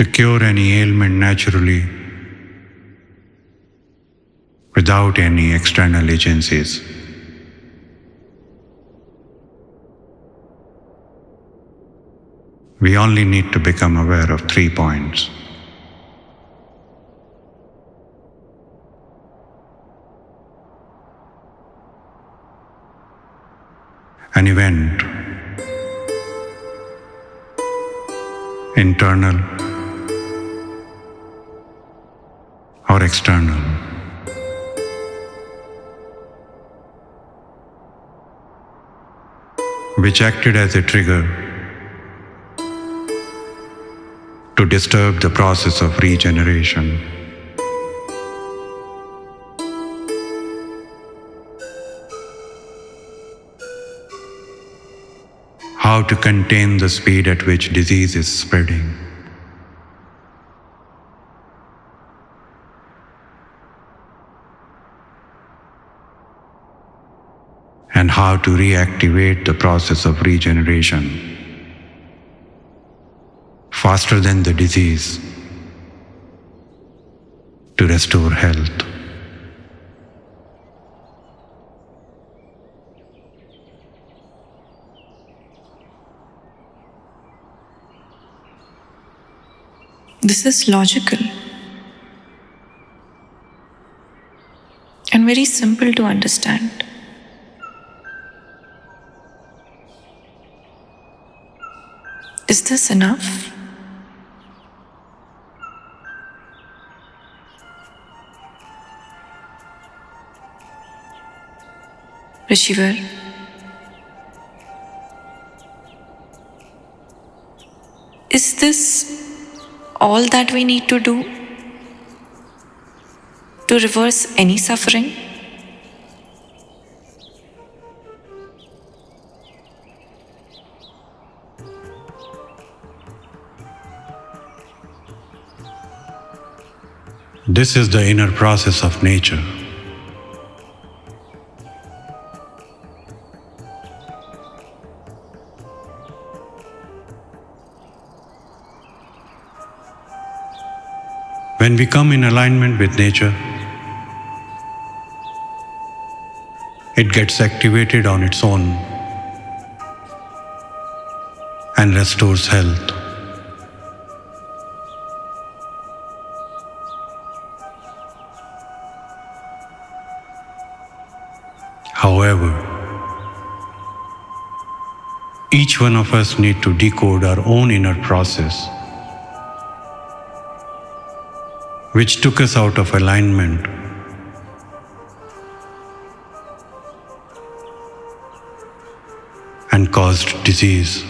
to cure any ailment naturally without any external agencies. We only need to become aware of 3 points. An event, internal or external, which acted as a trigger to disturb the process of regeneration. How to contain the speed at which disease is spreading. And how to reactivate the process of regeneration faster than the disease to restore health. This is logical and very simple to understand. Is this enough? Rishivar, is this all that we need to do to reverse any suffering? This is the inner process of nature. When we come in alignment with nature, it gets activated on its own and restores health. However, each one of us need to decode our own inner process, which took us out of alignment and caused disease.